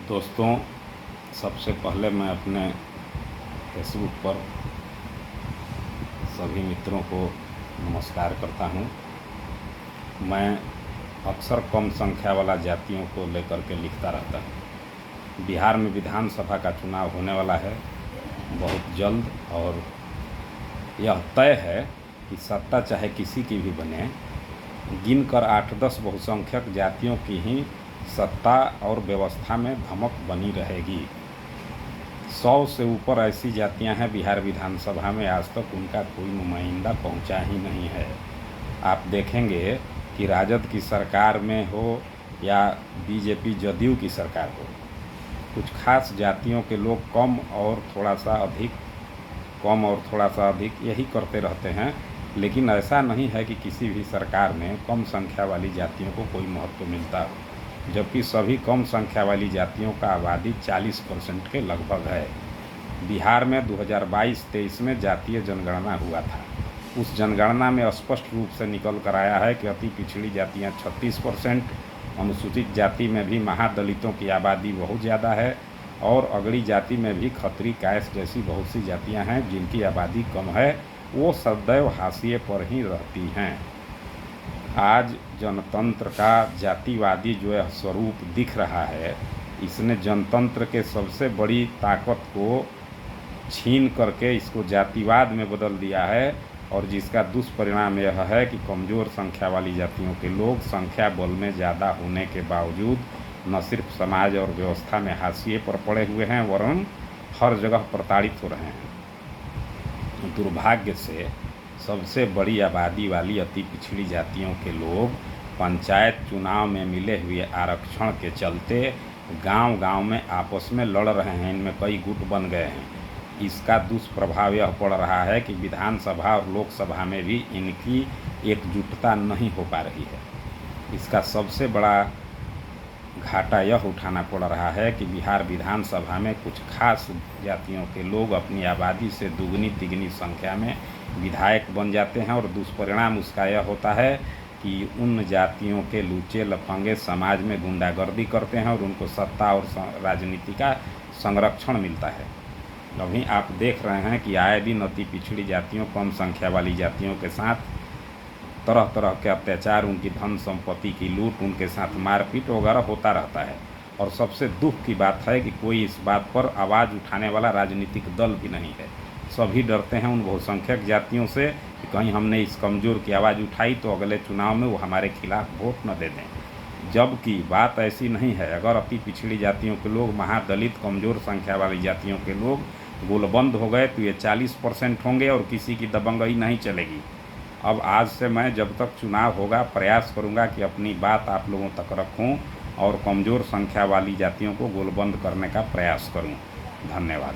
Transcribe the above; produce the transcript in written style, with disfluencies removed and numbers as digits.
दोस्तों, सबसे पहले मैं अपने फेसबुक पर सभी मित्रों को नमस्कार करता हूं। मैं अक्सर कम संख्या वाला जातियों को लेकर के लिखता रहता हूं। बिहार में विधानसभा का चुनाव होने वाला है बहुत जल्द, और यह तय है कि सत्ता चाहे किसी की भी बने, गिनकर 8-10 बहुसंख्यक जातियों की ही सत्ता और व्यवस्था में धमक बनी रहेगी। 100 से ऊपर ऐसी जातियां हैं बिहार विधानसभा में, आज तक उनका कोई नुमाइंदा पहुंचा ही नहीं है। आप देखेंगे कि राजद की सरकार में हो या बीजेपी जदयू की सरकार हो, कुछ खास जातियों के लोग कम और थोड़ा सा अधिक यही करते रहते हैं, लेकिन ऐसा नहीं है कि किसी भी सरकार में कम संख्या वाली जातियों को कोई महत्व मिलता हो, जबकि सभी कम संख्या वाली जातियों का आबादी 40% के लगभग है। बिहार में 2022-23 में जातीय जनगणना हुआ था। उस जनगणना में स्पष्ट रूप से निकल कर आया है कि अति पिछड़ी जातियाँ 36%, अनुसूचित जाति में भी महादलितों की आबादी बहुत ज़्यादा है, और अगड़ी जाति में भी खत्री, कायस जैसी बहुत सी जातियाँ हैं जिनकी आबादी कम है, वो सदैव हाशिए पर ही रहती हैं। आज जनतंत्र का जातिवादी जो है स्वरूप दिख रहा है, इसने जनतंत्र के सबसे बड़ी ताकत को छीन करके इसको जातिवाद में बदल दिया है, और जिसका दुष्परिणाम यह है कि कमज़ोर संख्या वाली जातियों के लोग संख्या बल में ज़्यादा होने के बावजूद न सिर्फ समाज और व्यवस्था में हाशिए पर पड़े हुए हैं, वरन हर जगह प्रताड़ित हो रहे हैं। दुर्भाग्य से सबसे बड़ी आबादी वाली अति पिछड़ी जातियों के लोग पंचायत चुनाव में मिले हुए आरक्षण के चलते गांव-गांव में आपस में लड़ रहे हैं। इनमें कई गुट बन गए हैं। इसका दुष्प्रभाव यह पड़ रहा है कि विधानसभा और लोकसभा में भी इनकी एकजुटता नहीं हो पा रही है। इसका सबसे बड़ा घाटा यह उठाना पड़ रहा है कि बिहार विधानसभा में कुछ खास जातियों के लोग अपनी आबादी से दुगनी तिगनी संख्या में विधायक बन जाते हैं, और दुष्परिणाम उसका यह होता है कि उन जातियों के लुच्चे लफंगे समाज में गुंडागर्दी करते हैं और उनको सत्ता और राजनीति का संरक्षण मिलता है। अभी आप देख रहे हैं कि आए दिन अति पिछड़ी जातियों, कम संख्या वाली जातियों के साथ तरह तरह के अत्याचार, उनकी धन संपत्ति की लूट, उनके साथ मारपीट वगैरह होता रहता है। और सबसे दुख की बात है कि कोई इस बात पर आवाज़ उठाने वाला राजनीतिक दल भी नहीं है। सभी डरते हैं उन बहुसंख्यक जातियों से कि कहीं हमने इस कमज़ोर की आवाज़ उठाई तो अगले चुनाव में वो हमारे खिलाफ वोट न दे दें। जबकि बात ऐसी नहीं है। अगर अति पिछड़ी जातियों के लोग, महादलित, कमज़ोर संख्या वाली जातियों के लोग गोलबंद हो गए तो ये 40% होंगे और किसी की दबंगई नहीं चलेगी। अब आज से मैं जब तक चुनाव होगा प्रयास करूंगा कि अपनी बात आप लोगों तक रखूं और कमज़ोर संख्या वाली जातियों को गोलबंद करने का प्रयास करूं। धन्यवाद।